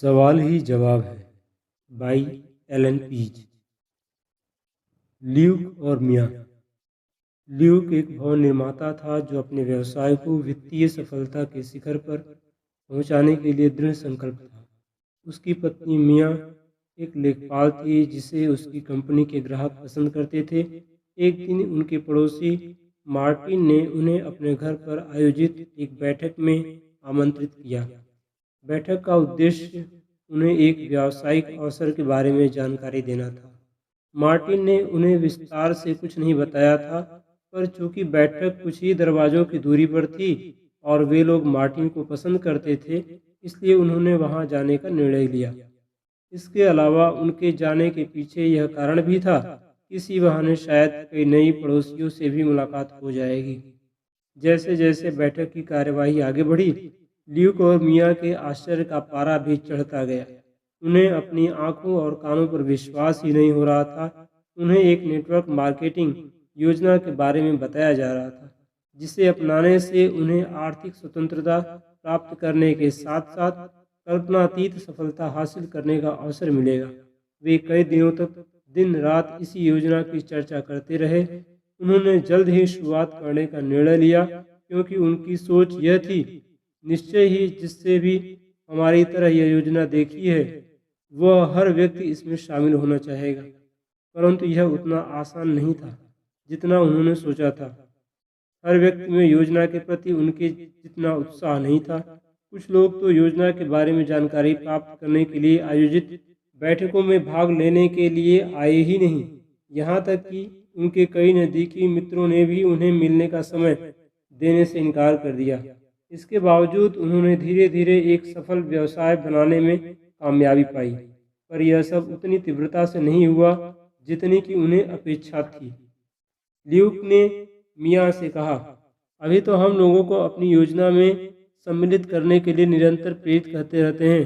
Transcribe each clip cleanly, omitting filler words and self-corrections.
सवाल ही जवाब है बाई एलन पीज। ल्यूक और मियां। ल्यूक एक भवन निर्माता था जो अपने व्यवसाय को वित्तीय सफलता के शिखर पर पहुंचाने के लिए दृढ़ संकल्प था। उसकी पत्नी मियां एक लेखपाल थी जिसे उसकी कंपनी के ग्राहक पसंद करते थे। एक दिन उनके पड़ोसी मार्टिन ने उन्हें अपने घर पर आयोजित एक बैठक में आमंत्रित किया। बैठक का उद्देश्य उन्हें एक व्यावसायिक अवसर के बारे में जानकारी देना था। मार्टिन ने उन्हें विस्तार से कुछ नहीं बताया था, पर चूंकि बैठक कुछ ही दरवाजों की दूरी पर थी और वे लोग मार्टिन को पसंद करते थे, इसलिए उन्होंने वहां जाने का निर्णय लिया। इसके अलावा उनके जाने के पीछे यह कारण भी था, इसी बहाने शायद कई नई पड़ोसियों से भी मुलाकात हो जाएगी। जैसे जैसे बैठक की कार्यवाही आगे बढ़ी, ल्यूक और मियां के आश्चर्य का पारा भी चढ़ता गया। उन्हें अपनी आंखों और कानों पर विश्वास ही नहीं हो रहा था। उन्हें एक नेटवर्क मार्केटिंग योजना के बारे में बताया जा रहा था, जिसे अपनाने से उन्हें आर्थिक स्वतंत्रता प्राप्त करने के साथ साथ कल्पनातीत सफलता हासिल करने का अवसर मिलेगा। वे कई दिनों तक दिन रात इसी योजना की चर्चा करते रहे। उन्होंने जल्द ही शुरुआत करने का निर्णय लिया, क्योंकि उनकी सोच यह थी, निश्चय ही जिससे भी हमारी तरह यह योजना देखी है, वह हर व्यक्ति इसमें शामिल होना चाहेगा। परंतु यह उतना आसान नहीं था जितना उन्होंने सोचा था। हर व्यक्ति में योजना के प्रति उनके जितना उत्साह नहीं था। कुछ लोग तो योजना के बारे में जानकारी प्राप्त करने के लिए आयोजित बैठकों में भाग लेने के लिए आए ही नहीं। यहाँ तक कि उनके कई नज़दीकी मित्रों ने भी उन्हें मिलने का समय देने से इनकार कर दिया। इसके बावजूद उन्होंने धीरे धीरे एक सफल व्यवसाय बनाने में कामयाबी पाई, पर यह सब उतनी तीव्रता से नहीं हुआ जितनी कि उन्हें अपेक्षा थी। ल्यूक ने मियां से कहा, अभी तो हम लोगों को अपनी योजना में सम्मिलित करने के लिए निरंतर प्रेरित करते रहते हैं।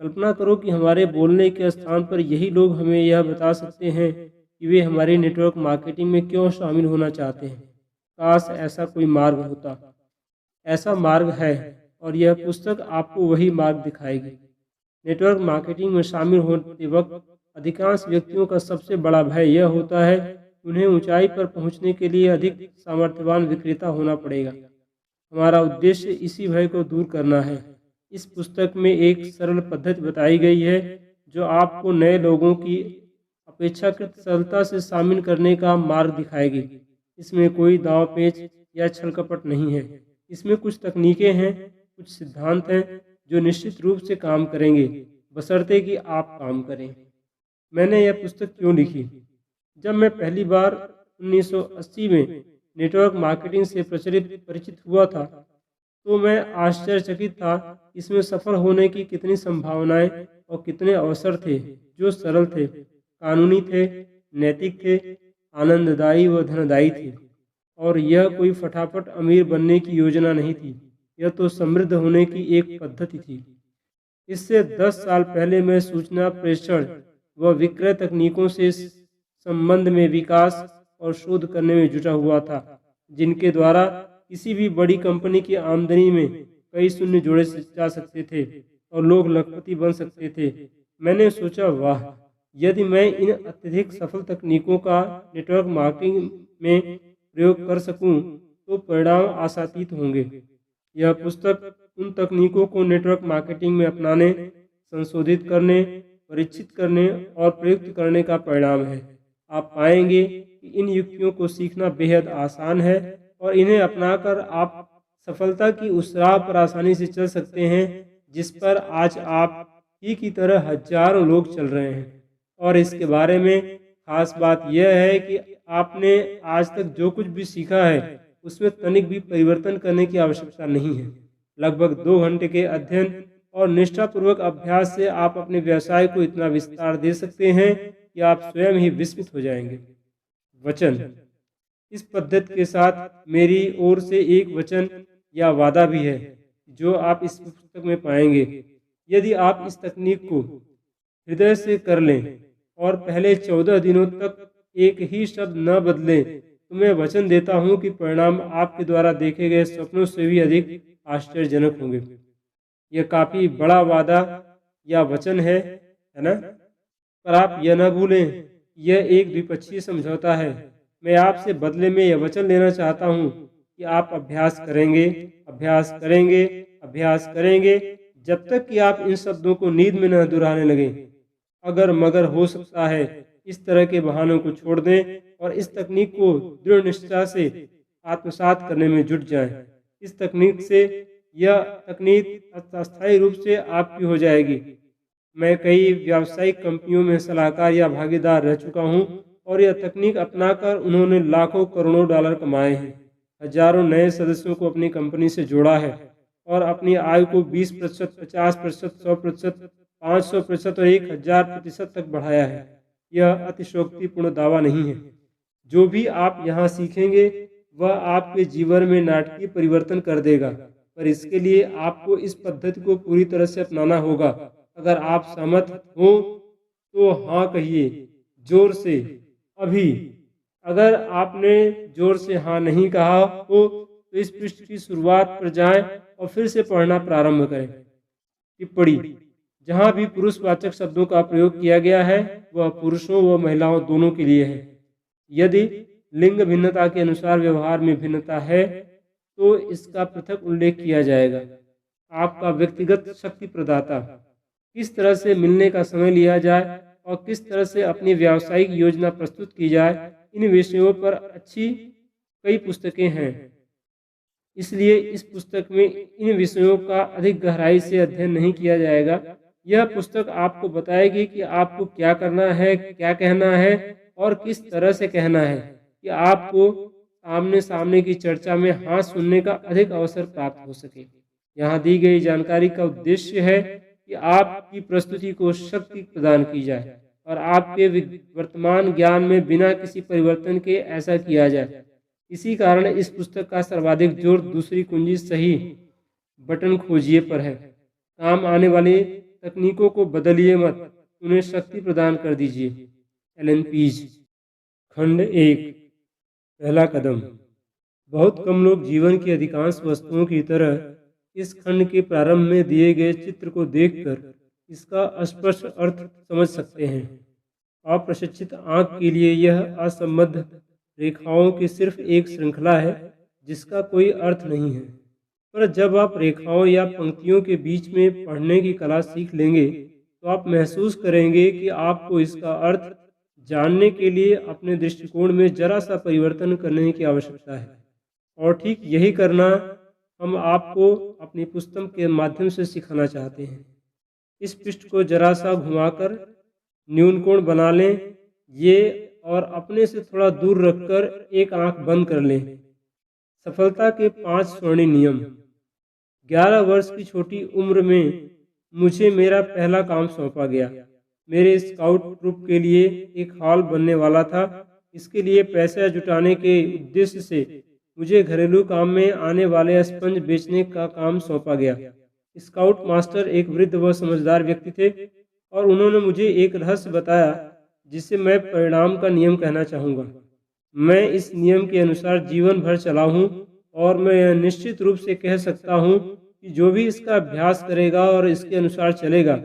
कल्पना करो कि हमारे बोलने के स्थान पर यही लोग हमें यह बता सकते हैं कि वे हमारी नेटवर्क मार्केटिंग में क्यों शामिल होना चाहते हैं। काश ऐसा कोई मार्ग होता। ऐसा मार्ग है, और यह पुस्तक आपको वही मार्ग दिखाएगी। नेटवर्क मार्केटिंग में शामिल होते वक्त अधिकांश व्यक्तियों का सबसे बड़ा भय यह होता है, उन्हें ऊंचाई पर पहुंचने के लिए अधिक सामर्थ्यवान विक्रेता होना पड़ेगा। हमारा उद्देश्य इसी भय को दूर करना है। इस पुस्तक में एक सरल पद्धति बताई गई है जो आपको नए लोगों की अपेक्षाकृत सरलता से शामिल करने का मार्ग दिखाएगी। इसमें कोई दांव पेच या छल कपट नहीं है। इसमें कुछ तकनीकें हैं, कुछ सिद्धांत हैं जो निश्चित रूप से काम करेंगे, बशर्ते कि आप काम करें। मैंने यह पुस्तक क्यों लिखी? जब मैं पहली बार 1980 में नेटवर्क मार्केटिंग से परिचित हुआ था, तो मैं आश्चर्यचकित था। इसमें सफल होने की कितनी संभावनाएं और कितने अवसर थे जो सरल थे, कानूनी थे, नैतिक थे, आनंददायी व धनदायी थे। और यह कोई फटाफट अमीर बनने की योजना नहीं थी, यह तो समृद्ध होने की एक पद्धति थी। इससे 10 साल पहले मैं सूचना प्रेषण व विक्रय तकनीकों से संबंध में विकास और शोध करने में जुटा हुआ था, जिनके द्वारा किसी भी बड़ी कंपनी की आमदनी में कई शून्य जोड़े जा सकते थे और लोग लखपति बन सकते थे। मैंने सोचा, वाह, यदि मैं इन अत्यधिक सफल तकनीकों का नेटवर्क मार्केटिंग में प्रयोग कर सकूं, तो परिणाम आशातीत होंगे। यह पुस्तक उन तकनीकों को नेटवर्क मार्केटिंग में अपनाने, संशोधित करने, परीक्षित करने और प्रयुक्त करने का परिणाम है। आप पाएंगे कि इन युक्तियों को सीखना बेहद आसान है और इन्हें अपनाकर आप सफलता की उस राह पर आसानी से चल सकते हैं जिस पर आज आप ही की तरह हजारों लोग चल रहे हैं। और इसके बारे में खास बात यह है कि आपने आज तक जो कुछ भी सीखा है उसमें तनिक भी परिवर्तन करने की आवश्यकता नहीं है। लगभग 2 घंटे के अध्ययन और निष्ठापूर्वक अभ्यास से आप अपने व्यवसाय को इतना विस्तार दे सकते हैं कि आप स्वयं ही विस्मित हो जाएंगे। वचन। इस पद्धति के साथ मेरी ओर से एक वचन या वादा भी है जो आप इस पुस्तक में पाएंगे। यदि आप इस तकनीक को हृदय से कर लें और पहले 14 दिनों तक एक ही शब्द न बदलें, तो मैं वचन देता हूं कि परिणाम आपके द्वारा देखे गए सपनों से भी अधिक आश्चर्यजनक होंगे। यह काफ़ी बड़ा वादा या वचन है ना? पर आप यह न भूलें, यह एक द्विपक्षीय समझौता है। मैं आपसे बदले में यह वचन लेना चाहता हूँ कि आप अभ्यास करेंगे, अभ्यास करेंगे, अभ्यास करेंगे, जब तक कि आप इन शब्दों को नींद में न दोहराने लगें। अगर मगर हो सकता है इस तरह के बहानों को छोड़ दें और इस तकनीक को दृढ़ निष्ठा से आत्मसात करने में जुट जाएं। इस तकनीक से यह तकनीक अस्थायी रूप से आपकी हो जाएगी। मैं कई व्यावसायिक कंपनियों में सलाहकार या भागीदार रह चुका हूं और यह तकनीक अपनाकर उन्होंने लाखों करोड़ों डॉलर कमाए हैं। हजारों नए सदस्यों को अपनी कंपनी से जोड़ा है और अपनी आय को 20%, 50%, 100%, 500% और 1000% तक बढ़ाया है। यह अतिशयोक्तिपूर्ण दावा नहीं है। जो भी आप यहाँ सीखेंगे वह आपके जीवन में नाटकीय परिवर्तन कर देगा, पर इसके लिए आपको इस पद्धति को पूरी तरह से अपनाना होगा। अगर आप सहमत हो तो हाँ कहिए जोर से अभी। अगर आपने जोर से हाँ नहीं कहा हो तो इस पृष्ठ की शुरुआत पर जाएं और फिर से पढ़ना प्रारंभ करें। टिप्पणी: जहाँ भी पुरुषवाचक शब्दों का प्रयोग किया गया है वह पुरुषों व महिलाओं दोनों के लिए है। यदि लिंग भिन्नता के अनुसार व्यवहार में भिन्नता है तो इसका पृथक उल्लेख किया जाएगा। आपका व्यक्तिगत शक्ति प्रदाता, किस तरह से मिलने का समय लिया जाए और किस तरह से अपनी व्यावसायिक योजना प्रस्तुत की जाए, इन विषयों पर अच्छी कई पुस्तकें हैं। इसलिए इस पुस्तक में इन विषयों का अधिक गहराई से अध्ययन नहीं किया जाएगा। यह पुस्तक आपको बताएगी कि आपको क्या करना है, क्या कहना है और किस तरह से कहना है कि आपको आमने सामने की चर्चा में हाँ सुनने का अधिक अवसर प्राप्त हो सके। यहाँ दी गई जानकारी का उद्देश्य है कि आपकी प्रस्तुति को शक्ति प्रदान की जाए और आपके वर्तमान ज्ञान में बिना किसी परिवर्तन के ऐसा किया जाए। इसी कारण इस पुस्तक का सर्वाधिक जोर दूसरी कुंजी सही बटन खोजिए पर है। काम आने वाली तकनीकों को बदलिए मत, उन्हें शक्ति प्रदान कर दीजिए। एलन पीज। खंड 1। पहला कदम। बहुत कम लोग जीवन की अधिकांश वस्तुओं की तरह इस खंड के प्रारंभ में दिए गए चित्र को देखकर इसका स्पष्ट अर्थ समझ सकते हैं। अप्रशिक्षित आंख के लिए यह असंबद्ध रेखाओं की सिर्फ एक श्रृंखला है जिसका कोई अर्थ नहीं है। पर जब आप रेखाओं या पंक्तियों के बीच में पढ़ने की कला सीख लेंगे तो आप महसूस करेंगे कि आपको इसका अर्थ जानने के लिए अपने दृष्टिकोण में जरा सा परिवर्तन करने की आवश्यकता है। और ठीक यही करना हम आपको अपनी पुस्तक के माध्यम से सिखाना चाहते हैं। इस पृष्ठ को जरा सा घुमाकर न्यूनकोण बना लें ये और अपने से थोड़ा दूर रखकर एक आंख बंद कर लें। सफलता के 5 स्वर्णिम नियम। 11 वर्ष की छोटी उम्र में मुझे मेरा पहला काम सौंपा गया। मेरे स्काउट ग्रुप के लिए एक हॉल बनने वाला था। इसके लिए पैसा जुटाने के उद्देश्य से मुझे घरेलू काम में आने वाले स्पंज बेचने का काम सौंपा गया। स्काउट मास्टर एक वृद्ध व समझदार व्यक्ति थे और उन्होंने मुझे एक रहस्य बताया जिसे मैं परिणाम का नियम कहना चाहूँगा। मैं इस नियम के अनुसार जीवन भर चला हूँ और मैं निश्चित रूप से कह सकता हूँ कि जो भी इसका अभ्यास करेगा और इसके अनुसार चलेगा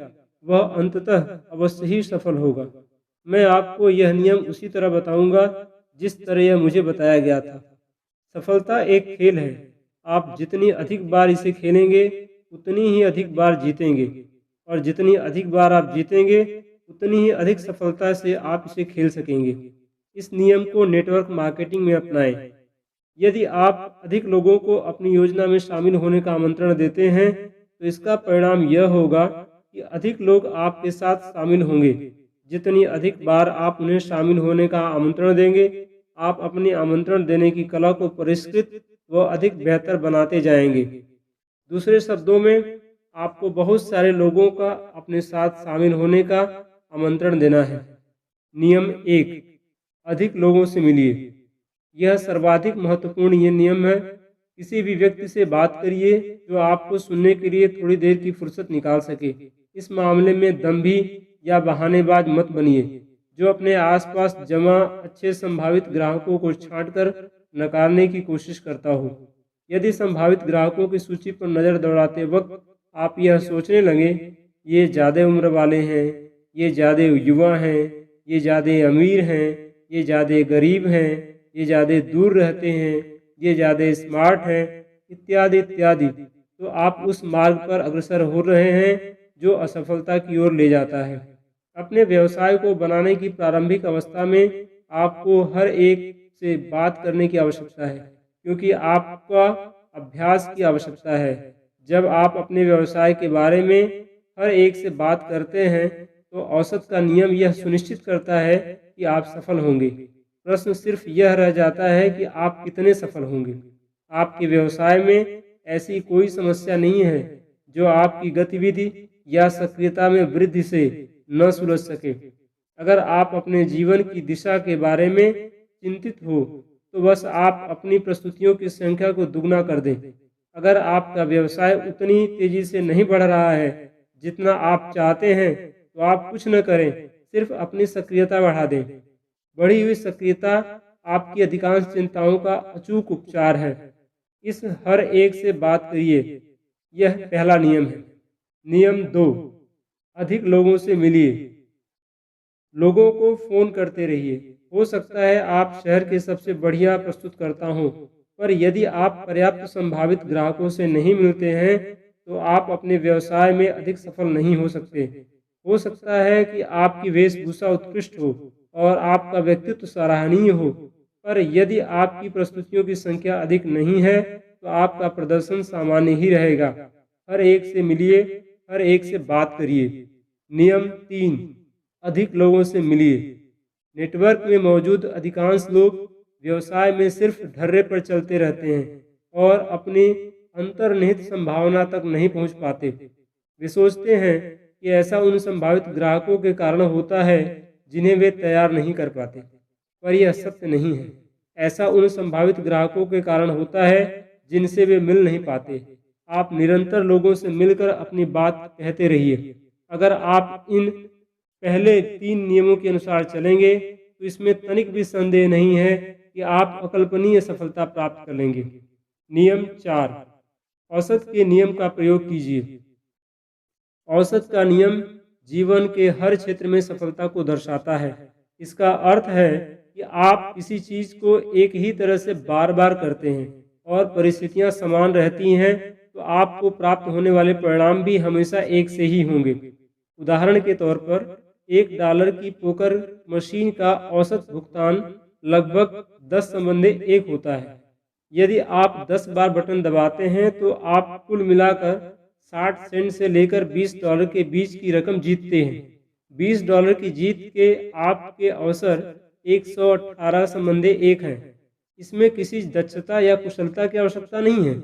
वह अंततः अवश्य ही सफल होगा। मैं आपको यह नियम उसी तरह बताऊंगा जिस तरह यह मुझे बताया गया था। सफलता एक खेल है। आप जितनी अधिक बार इसे खेलेंगे उतनी ही अधिक बार जीतेंगे और जितनी अधिक बार आप जीतेंगे उतनी ही अधिक सफलता से आप इसे खेल सकेंगे। इस नियम को नेटवर्क मार्केटिंग में अपनाएं। यदि आप अधिक लोगों को अपनी योजना में शामिल होने का आमंत्रण देते हैं तो इसका परिणाम यह होगा कि अधिक लोग आपके साथ शामिल होंगे। जितनी अधिक बार आप उन्हें शामिल होने का आमंत्रण देंगे आप अपने आमंत्रण देने की कला को परिष्कृत व अधिक बेहतर बनाते जाएंगे। दूसरे शब्दों में आपको बहुत सारे लोगों का अपने साथ शामिल होने का आमंत्रण देना है। नियम 1। अधिक लोगों से मिलिए। यह सर्वाधिक महत्वपूर्ण ये नियम है। किसी भी व्यक्ति से बात करिए जो आपको सुनने के लिए थोड़ी देर की फुर्सत निकाल सके। इस मामले में दंभी या बहानेबाज मत बनिए जो अपने आसपास जमा अच्छे संभावित ग्राहकों को छांटकर नकारने की कोशिश करता हो। यदि संभावित ग्राहकों की सूची पर नज़र दौड़ाते वक्त आप यह सोचने लगें ये ज़्यादा उम्र वाले हैं, ये ज़्यादा युवा हैं, ये ज़्यादा अमीर हैं, ये ज़्यादा गरीब हैं, ये ज़्यादा दूर रहते हैं, ये ज़्यादा स्मार्ट हैं, इत्यादि इत्यादि। तो आप उस मार्ग पर अग्रसर हो रहे हैं जो असफलता की ओर ले जाता है। अपने व्यवसाय को बनाने की प्रारंभिक अवस्था में आपको हर एक से बात करने की आवश्यकता है, क्योंकि आपका अभ्यास की आवश्यकता है। जब आप अपने व्यवसाय के बारे में हर एक से बात करते हैं तो औसत का नियम यह सुनिश्चित करता है कि आप सफल होंगे। प्रश्न सिर्फ यह रह जाता है कि आप कितने सफल होंगे। आपके व्यवसाय में ऐसी कोई समस्या नहीं है जो आपकी गतिविधि या सक्रियता में वृद्धि से न सुलझ सके। अगर आप अपने जीवन की दिशा के बारे में चिंतित हो तो बस आप अपनी प्रस्तुतियों की संख्या को दुगना कर दें। अगर आपका व्यवसाय उतनी तेजी से नहीं बढ़ रहा है जितना आप चाहते हैं तो आप कुछ न करें, सिर्फ अपनी सक्रियता बढ़ा दें। बढ़ी हुई सक्रियता आपकी अधिकांश चिंताओं का अचूक उपचार है। इस हर एक से बात करिए, यह पहला नियम है। नियम 2, अधिक लोगों से मिलिए। लोगों को फ़ोन करते रहिए। हो सकता है आप शहर के सबसे बढ़िया प्रस्तुतकर्ता हों, पर यदि आप पर्याप्त संभावित ग्राहकों से नहीं मिलते हैं तो आप अपने व्यवसाय में अधिक सफल नहीं हो सकते। हो सकता है कि आपकी वेशभूषा उत्कृष्ट हो और आपका व्यक्तित्व सराहनीय हो, पर यदि आपकी प्रस्तुतियों की संख्या अधिक नहीं है तो आपका प्रदर्शन सामान्य ही रहेगा। हर एक से मिलिए, हर एक से बात करिए। नियम 3, अधिक लोगों से मिलिए। नेटवर्क में मौजूद अधिकांश लोग व्यवसाय में सिर्फ ढर्रे पर चलते रहते हैं और अपनी अंतर्निहित संभावना तक नहीं पहुंच पाते। वे सोचते हैं कि ऐसा उन संभावित ग्राहकों के कारण होता है जिन्हें वे तैयार नहीं कर पाते, पर यह सत्य नहीं है। ऐसा उन संभावित ग्राहकों के कारण होता है जिनसे वे मिल नहीं पाते। आप निरंतर लोगों से मिलकर अपनी बात कहते रहिए। अगर आप इन पहले 3 नियमों के अनुसार चलेंगे तो इसमें तनिक भी संदेह नहीं है कि आप अकल्पनीय सफलता प्राप्त कर लेंगे। नियम 4, औसत के नियम का प्रयोग कीजिए। औसत का नियम जीवन के हर क्षेत्र में सफलता को दर्शाता है। इसका अर्थ है कि आप किसी चीज़ को एक ही तरह से बार बार करते हैं और परिस्थितियां समान रहती हैं तो आपको प्राप्त होने वाले परिणाम भी हमेशा एक से ही होंगे। उदाहरण के तौर पर $1 की पोकर मशीन का औसत भुगतान लगभग 10 संबंधी 1 होता है। यदि आप 10 बार बटन दबाते हैं तो आप कुल मिलाकर 60 सेंट से लेकर $20 के बीच की रकम जीतते हैं। $20 की जीत के आपके अवसर 118 संबंधी 1 हैं। इसमें किसी दक्षता या कुशलता की आवश्यकता नहीं है।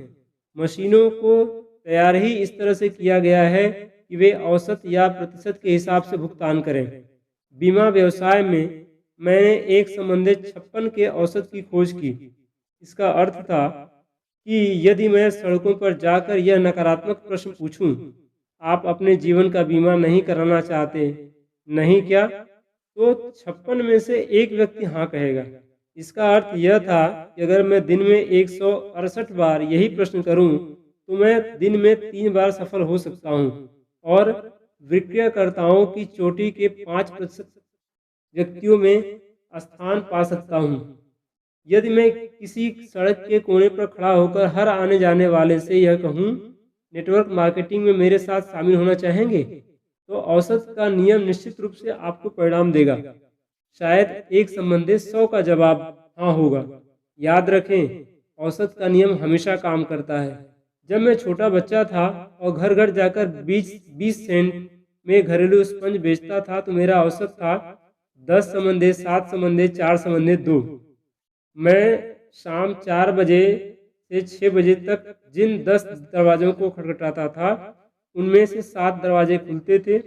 मशीनों को तैयार ही इस तरह से किया गया है कि वे औसत या प्रतिशत के हिसाब से भुगतान करें। बीमा व्यवसाय में मैंने 1:56 के औसत की खोज की। इसका अर्थ था कि यदि मैं सड़कों पर जाकर यह नकारात्मक प्रश्न पूछूं, आप अपने जीवन का बीमा नहीं कराना चाहते, नहीं क्या? तो 56 में से एक व्यक्ति हाँ कहेगा। इसका अर्थ यह था कि अगर मैं दिन में 168 बार यही प्रश्न करूं, तो मैं दिन में 3 बार सफल हो सकता हूं और विक्रयकर्ताओं की चोटी के 5% व्यक्तियों में स्थान पा सकता हूं। यदि मैं किसी सड़क के कोने पर खड़ा होकर हर आने जाने वाले से यह कहूं, नेटवर्क मार्केटिंग में मेरे साथ शामिल होना चाहेंगे, तो औसत का नियम निश्चित रूप से आपको परिणाम देगा। शायद 1/100 का जवाब हाँ होगा। याद रखें, औसत का नियम हमेशा काम करता है। जब मैं छोटा बच्चा था और घर घर जाकर 20 सेंट में घरेलू स्पंज बेचता था तो मेरा औसत था 10/7, 7/4/2। मैं शाम 4 बजे से 6 बजे तक जिन 10 दरवाजों को खटखटाता था उनमें से 7 दरवाजे खुलते थे।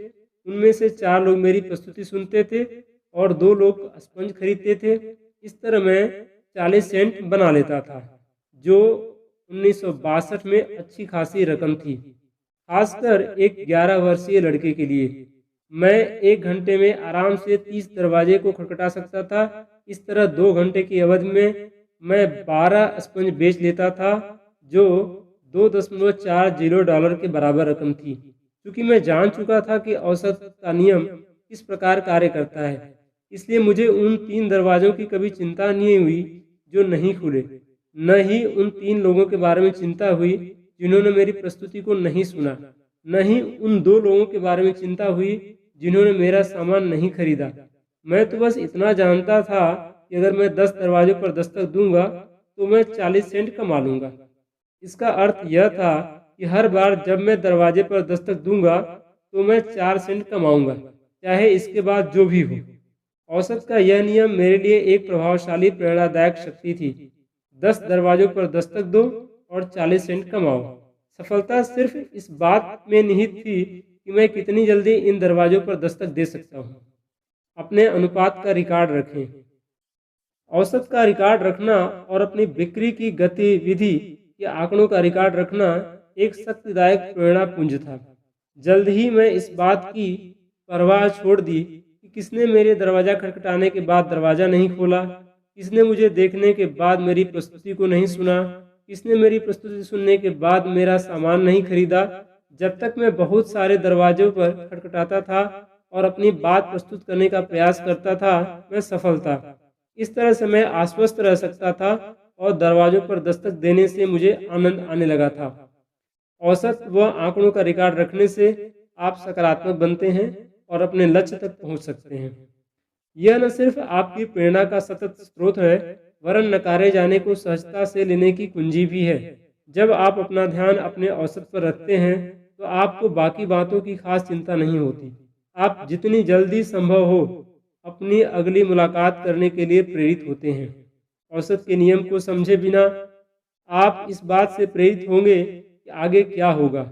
उनमें से 4 लोग मेरी प्रस्तुति सुनते थे और 2 लोग स्पंज खरीदते थे। इस तरह मैं 40 सेंट बना लेता था, जो 1962 में अच्छी खासी रकम थी, खासकर एक 11 वर्षीय लड़के के लिए। मैं 1 घंटे में आराम से 30 दरवाजे को खटखटा सकता था। इस तरह 2 घंटे की अवधि में मैं 12 स्पंज बेच लेता था, जो $2.40 के बराबर रकम थी। क्योंकि मैं जान चुका था कि औसत का नियम किस प्रकार कार्य करता है, इसलिए मुझे उन 3 दरवाज़ों की कभी चिंता नहीं हुई जो नहीं खुले। न ही उन 3 लोगों के बारे में चिंता हुई जिन्होंने मेरी प्रस्तुति को नहीं सुना, न ही उन 2 लोगों के बारे में चिंता हुई जिन्होंने मेरा सामान नहीं खरीदा। मैं तो बस इतना जानता था कि अगर मैं 10 दरवाज़ों पर दस्तक दूँगा, तो मैं 40 सेंट कमा लूँगा। इसका अर्थ यह था कि हर बार जब मैं दरवाजे पर दस्तक दूंगा तो मैं 4 सेंट कमाऊंगा, चाहे इसके बाद जो भी हो। औसत का यह नियम मेरे लिए एक प्रभावशाली प्रेरणादायक शक्ति थी। 10 दरवाजों पर दस्तक दो और 40 सेंट कमाओ। सफलता सिर्फ इस बात में निहित थी कि मैं कितनी जल्दी इन दरवाजों पर दस्तक दे सकता हूँ। अपने अनुपात का रिकॉर्ड रखें। औसत का रिकॉर्ड रखना और अपनी बिक्री की गतिविधि के आंकड़ों का रिकॉर्ड रखना एक शक्तिदायक प्रेरणा पुंज था। जल्द ही मैं इस बात की परवाह छोड़ दी कि किसने मेरे दरवाज़ा खटखटाने के बाद दरवाज़ा नहीं खोला, किसने मुझे देखने के बाद मेरी प्रस्तुति को नहीं सुना, किसने मेरी प्रस्तुति सुनने के बाद मेरा सामान नहीं खरीदा। जब तक मैं बहुत सारे दरवाजों पर खटखटाता था और अपनी बात प्रस्तुत करने का प्रयास करता था, मैं सफल था। इस तरह से मैं आश्वस्त रह सकता था और दरवाजों पर दस्तक देने से मुझे आनंद आने लगा था। औसत व आंकड़ों का रिकॉर्ड रखने से आप सकारात्मक बनते हैं और अपने लक्ष्य तक पहुंच सकते हैं। यह न सिर्फ आपकी प्रेरणा का सतत स्रोत है, वरन नकारे जाने को सहजता से लेने की कुंजी भी है। जब आप अपना ध्यान अपने औसत पर रखते हैं, तो आपको बाकी बातों की खास चिंता नहीं होती। आप जितनी जल्दी संभव हो अपनी अगली मुलाकात करने के लिए प्रेरित होते हैं। औसत के नियम को समझे बिना आप इस बात से प्रेरित होंगे कि आगे क्या होगा।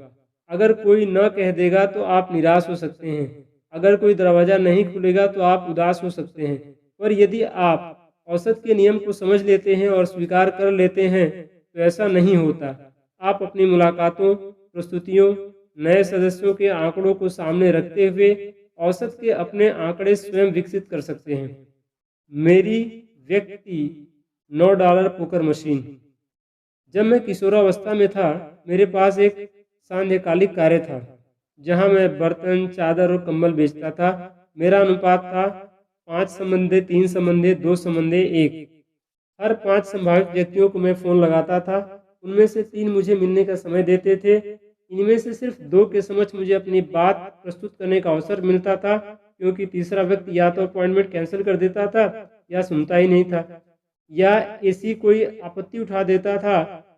अगर कोई न कह देगा तो आप निराश हो सकते हैं। अगर कोई दरवाज़ा नहीं खुलेगा तो आप उदास हो सकते हैं। पर यदि आप औसत के नियम को समझ लेते हैं और स्वीकार कर लेते हैं तो ऐसा नहीं होता। आप अपनी मुलाकातों, प्रस्तुतियों, नए सदस्यों के आंकड़ों को सामने रखते हुए औसत के अपने आंकड़े स्वयं विकसित कर सकते हैं। मेरी व्यक्ति $9 पोकर मशीन। जब मैं किशोरावस्था में था, मेरे पास एक सांध्यकालिक कार्य था जहां मैं बर्तन, चादर और कंबल बेचता था। मेरा अनुपात था 5 संबंधे, 3 संबंधे, 2 संबंधे, 1। हर 5 संभावित व्यक्तियों को मैं फ़ोन लगाता था। उनमें से 3 मुझे मिलने का समय देते थे। इनमें से सिर्फ 2 के समक्ष मुझे अपनी बात प्रस्तुत करने का अवसर मिलता था, क्योंकि तीसरा व्यक्ति या तो अपॉइंटमेंट कैंसिल कर देता था या सुनता ही नहीं था, या ऐसी कोई आपत्ति उठा देता था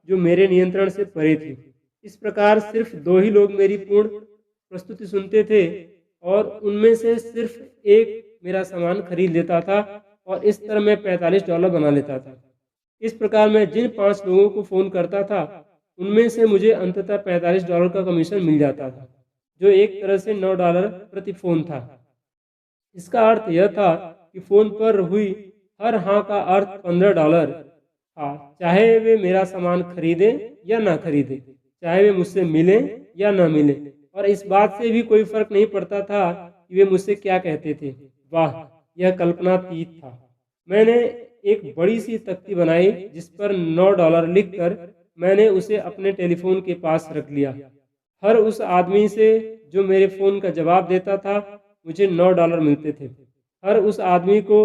जो मेरे नियंत्रण से परे थी। इस प्रकार सिर्फ 2 ही लोग मेरी पूर्ण प्रस्तुति सुनते थे और उनमें से सिर्फ एक मेरा सामान खरीद लेता था और इस तरह मैं $45 बना लेता था। इस प्रकार मैं जिन 5 लोगों को फ़ोन करता था, उनमें से मुझे अंततः $45 का कमीशन मिल जाता था, जो एक तरह से $9 प्रति फ़ोन था। इसका अर्थ यह था कि फ़ोन पर हुई हर हाँ का अर्थ $15 था, चाहे वे मेरा सामान खरीदें या ना खरीदें, चाहे वे मुझसे मिलें या ना मिलें, और इस बात से भी कोई फर्क नहीं पड़ता था कि वे मुझसे क्या कहते थे। वाह, यह कल्पनातीत था। मैंने एक बड़ी सी तख्ती बनाई जिस पर $9 लिखकर मैंने उसे अपने टेलीफोन के पास रख लिया। हर उस आदमी से जो मेरे फ़ोन का जवाब देता था, मुझे $9 मिलते थे। हर उस आदमी को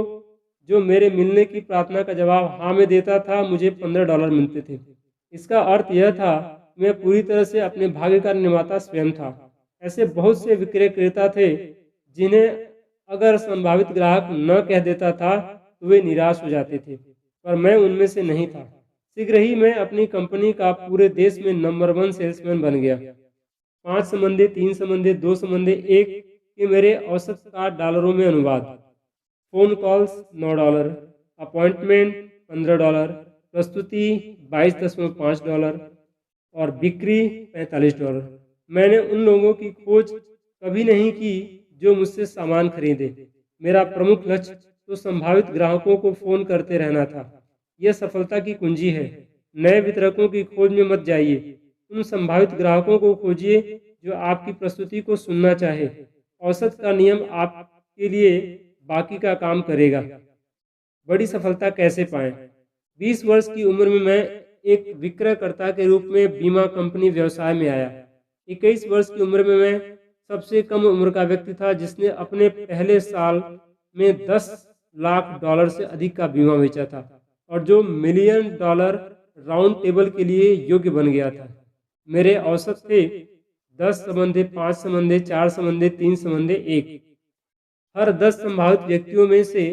जो मेरे मिलने की प्रार्थना का जवाब हाँ में देता था, मुझे $15 मिलते थे। इसका अर्थ यह था कि मैं पूरी तरह से अपने भाग्य का निर्माता स्वयं था। ऐसे बहुत से विक्रयकर्ता थे जिन्हें अगर संभावित ग्राहक न कह देता था तो वे निराश हो जाते थे, पर मैं उनमें से नहीं था। शीघ्र ही मैं अपनी कंपनी का पूरे देश में नंबर 1 सेल्समैन बन गया। 5 संबंधी, 3 संबंधी, 2 संबंधी, 1 के मेरे औसत का डॉलरों में अनुवाद। फ़ोन कॉल्स $9, अपॉइंटमेंट $15, प्रस्तुति $22.5 और बिक्री $45। मैंने उन लोगों की खोज कभी नहीं की जो मुझसे सामान खरीदे। मेरा प्रमुख लक्ष्य तो संभावित ग्राहकों को फ़ोन करते रहना था। यह सफलता की कुंजी है। नए वितरकों की खोज में मत जाइए। उन संभावित ग्राहकों को खोजिए जो आपकी प्रस्तुति को सुनना चाहे। औसत का नियम आपके लिए बाकी का काम करेगा। बड़ी सफलता कैसे पाएं? 20 वर्ष की उम्र में मैं एक विक्रयकर्ता के रूप में बीमा कंपनी व्यवसाय में आया। 21 वर्ष की उम्र में मैं सबसे कम उम्र का व्यक्ति था जिसने अपने पहले साल में 10 लाख डॉलर से अधिक का बीमा बेचा था और जो मिलियन डॉलर राउंड टेबल के लिए योग्य बन गया था। मेरे औसत थे 10 संबंधे, 5 संबंधे, 4 संबंधे, 3 संबंधे, 1। हर 10 संभावित व्यक्तियों में से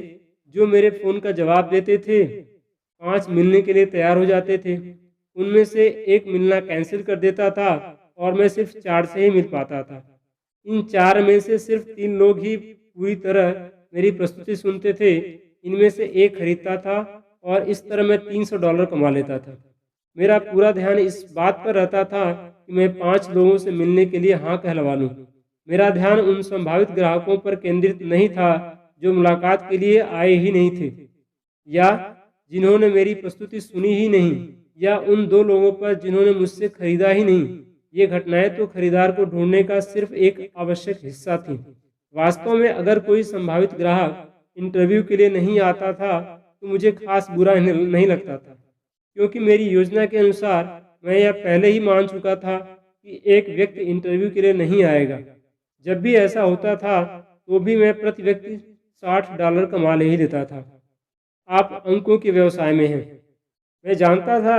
जो मेरे फ़ोन का जवाब देते थे, 5 मिलने के लिए तैयार हो जाते थे। उनमें से 1 मिलना कैंसिल कर देता था और मैं सिर्फ 4 से ही मिल पाता था। इन 4 में से सिर्फ 3 लोग ही पूरी तरह मेरी प्रस्तुति सुनते थे। इनमें से 1 खरीदता था और इस तरह मैं $300 कमा लेता था। मेरा पूरा ध्यान इस बात पर रहता था कि मैं 5 लोगों से मिलने के लिए हाँ कहलवा लूँ। मेरा ध्यान उन संभावित ग्राहकों पर केंद्रित नहीं था जो मुलाकात के लिए आए ही नहीं थे या जिन्होंने मेरी प्रस्तुति सुनी ही नहीं, या उन 2 लोगों पर जिन्होंने मुझसे खरीदा ही नहीं। ये घटनाएं तो खरीदार को ढूंढने का सिर्फ एक आवश्यक हिस्सा थीं। वास्तव में अगर कोई संभावित ग्राहक इंटरव्यू के लिए नहीं आता था तो मुझे खास बुरा नहीं लगता था, क्योंकि मेरी योजना के अनुसार मैं यह पहले ही मान चुका था कि एक व्यक्ति इंटरव्यू के लिए नहीं आएगा। जब भी ऐसा होता था तो भी मैं प्रति व्यक्ति $60 कमा ले ही लेता था। आप अंकों के व्यवसाय में हैं। मैं जानता था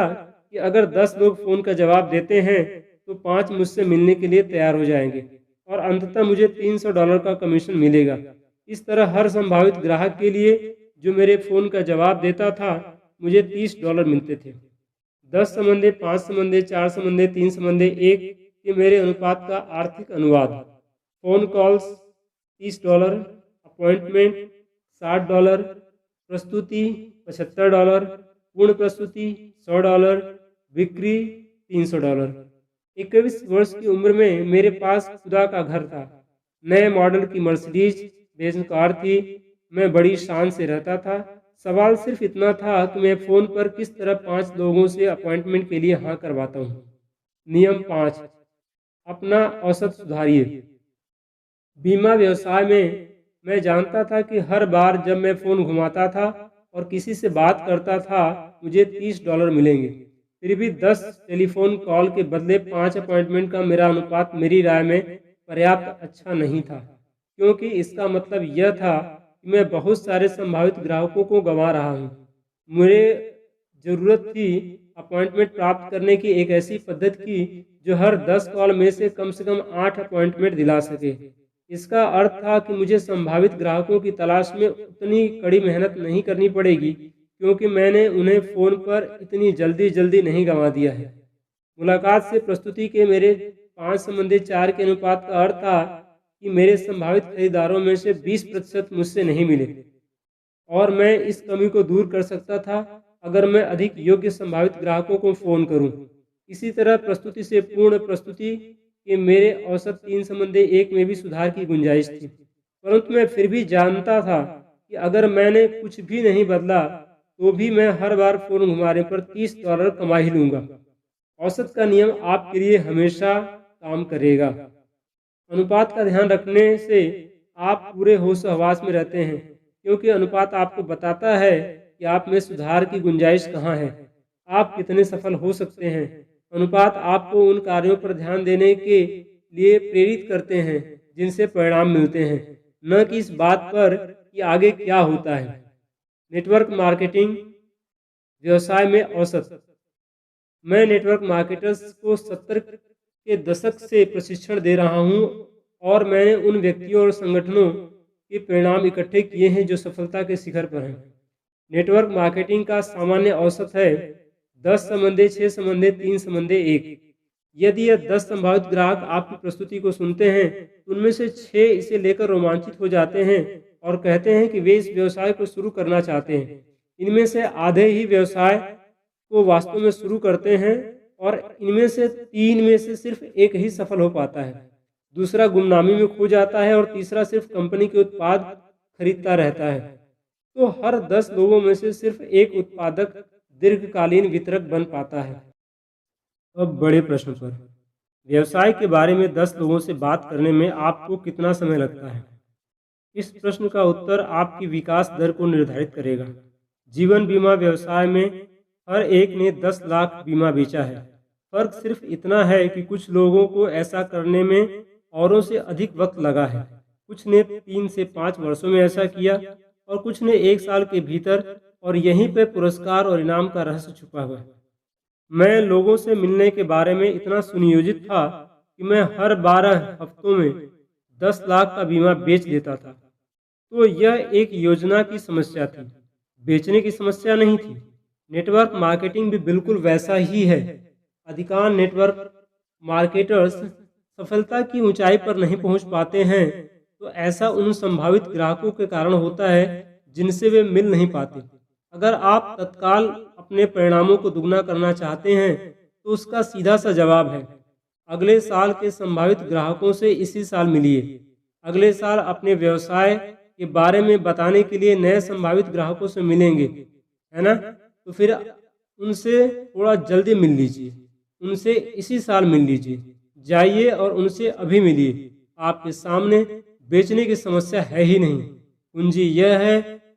कि अगर 10 लोग फ़ोन का जवाब देते हैं तो 5 मुझसे मिलने के लिए तैयार हो जाएंगे और अंततः मुझे $300 का कमीशन मिलेगा। इस तरह हर संभावित ग्राहक के लिए जो मेरे फ़ोन का जवाब देता था, मुझे $30 मिलते थे। 10 संबंधे, 5 संबंधे, 4 संबंधे, 3 संबंधे, 1 के मेरे अनुपात का आर्थिक अनुवाद। फ़ोन कॉल्स $30, अपॉइंटमेंट $60, प्रस्तुति $75, पूर्ण प्रस्तुति $100, बिक्री $300। 21 वर्ष की उम्र में मेरे पास खुदा का घर था। नए मॉडल की मर्सिडीज बेंज कार थी। मैं बड़ी शान से रहता था। सवाल सिर्फ इतना था कि मैं फ़ोन पर किस तरह 5 लोगों से अपॉइंटमेंट के लिए हाँ करवाता हूँ। नियम 5, अपना औसत सुधारिए। बीमा व्यवसाय में मैं जानता था कि हर बार जब मैं फ़ोन घुमाता था और किसी से बात करता था, मुझे $30 मिलेंगे। फिर भी 10 टेलीफोन कॉल के बदले 5 अपॉइंटमेंट का मेरा अनुपात मेरी राय में पर्याप्त अच्छा नहीं था, क्योंकि इसका मतलब यह था कि मैं बहुत सारे संभावित ग्राहकों को गंवा रहा हूँ। मुझे ज़रूरत थी अपॉइंटमेंट प्राप्त करने की एक ऐसी पद्धति की जो हर 10 कॉल में से कम 8 अपॉइंटमेंट दिला सके। इसका अर्थ था कि मुझे संभावित ग्राहकों की तलाश में उतनी कड़ी मेहनत नहीं करनी पड़ेगी, क्योंकि मैंने उन्हें फ़ोन पर इतनी जल्दी नहीं गंवा दिया है। मुलाकात से प्रस्तुति के मेरे 5 संबंधी 4 के अनुपात का अर्थ था कि मेरे संभावित खरीदारों में से 20% मुझसे नहीं मिले, और मैं इस कमी को दूर कर सकता था अगर मैं अधिक योग्य संभावित ग्राहकों को फ़ोन करूं। इसी तरह प्रस्तुति से पूर्ण प्रस्तुति के मेरे औसत 3 संबंधी 1 में भी सुधार की गुंजाइश थी, परंतु मैं फिर भी जानता था कि अगर मैंने कुछ भी नहीं बदला तो भी मैं हर बार फ़ोन घुमाने पर $30 कमा ही लूँगा। औसत का नियम आपके लिए हमेशा काम करेगा। अनुपात का ध्यान रखने से आप पूरे होश-ओ-हवास में रहते हैं, क्योंकि अनुपात आपको बताता है कि आप में सुधार की गुंजाइश कहाँ है, आप कितने सफल हो सकते हैं। अनुपात आपको उन कार्यों पर ध्यान देने के लिए प्रेरित करते हैं जिनसे परिणाम मिलते हैं, न कि इस बात पर कि आगे क्या होता है। नेटवर्क मार्केटिंग व्यवसाय में औसत। मैं नेटवर्क मार्केटर्स को 70 के दशक से प्रशिक्षण दे रहा हूं, और मैंने उन व्यक्तियों और संगठनों के परिणाम इकट्ठे किए हैं जो सफलता के शिखर पर हैं। नेटवर्क मार्केटिंग का सामान्य औसत है 10 संबंधे, 6 संबंधे, 3 संबंधे, 1। यदि यह 10 संभावित ग्राहक आपकी प्रस्तुति को सुनते हैं तो उनमें से 6 इसे लेकर रोमांचित हो जाते हैं और कहते हैं कि वे इस व्यवसाय को शुरू करना चाहते हैं। इनमें से आधे ही व्यवसाय को वास्तव में शुरू करते हैं, और इनमें से 3 में से सिर्फ 1 ही सफल हो पाता है। दूसरा गुमनामी में खो जाता है और तीसरा सिर्फ कंपनी के उत्पाद खरीदता रहता है। तो हर 10 लोगों में से सिर्फ 1 उत्पादक दीर्घकालीन वितरक बन पाता है। अब बड़े प्रश्न पर। व्यवसाय के बारे में 10 लोगों से बात करने में आपको कितना समय लगता है? इस प्रश्न का उत्तर आपकी विकास दर को निर्धारित करेगा। जीवन बीमा व्यवसाय में हर एक ने 10 लाख बीमा बेचा है। फर्क सिर्फ इतना है कि कुछ लोगों को ऐसा करने में औरों से अधिक वक्त लगा है। कुछ ने 3 से 5 वर्षों में ऐसा किया और कुछ ने 1 साल के भीतर, और यहीं पे पुरस्कार और इनाम का रहस्य छुपा हुआ है। मैं लोगों से मिलने के बारे में इतना सुनियोजित था कि मैं हर 12 हफ्तों में 10 लाख का बीमा बेच देता था। तो यह एक योजना की समस्या थी, बेचने की समस्या नहीं थी। नेटवर्क मार्केटिंग भी बिल्कुल वैसा ही है। अधिकांश नेटवर्क मार्केटर्स सफलता की ऊंचाई पर नहीं पहुंच पाते हैं, तो ऐसा उन संभावित ग्राहकों के कारण होता है जिनसे वे मिल नहीं पाते। अगर आप तत्काल अपने परिणामों को दुगना करना चाहते हैं, तो उसका सीधा सा जवाब है, अगले साल के संभावित ग्राहकों से इसी साल मिलिए। अगले साल अपने व्यवसाय के बारे में बताने के लिए नए संभावित ग्राहकों से मिलेंगे, है ना? तो फिर उनसे थोड़ा जल्दी मिल लीजिए, उनसे इसी साल मिल लीजिए। जाइए और उनसे अभी मिलिए। आपके सामने बेचने की समस्या है ही नहीं। कुंजी यह है,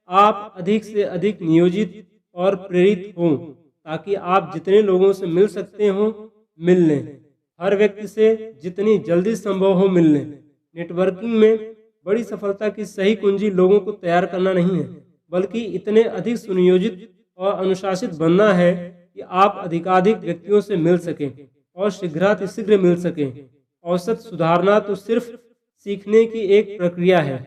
आप अधिक से अधिक नियोजित और प्रेरित हों, ताकि आप जितने लोगों से मिल सकते हो मिल लें। हर व्यक्ति से जितनी जल्दी संभव हो मिल लें। नेटवर्किंग में बड़ी सफलता की सही कुंजी लोगों को तैयार करना नहीं है, बल्कि इतने अधिक सुनियोजित और अनुशासित बनना है कि आप अधिकाधिक व्यक्तियों से मिल सकें और शीघ्रातिशीघ्र मिल सकें। औसत सुधारना तो सिर्फ सीखने की एक प्रक्रिया है।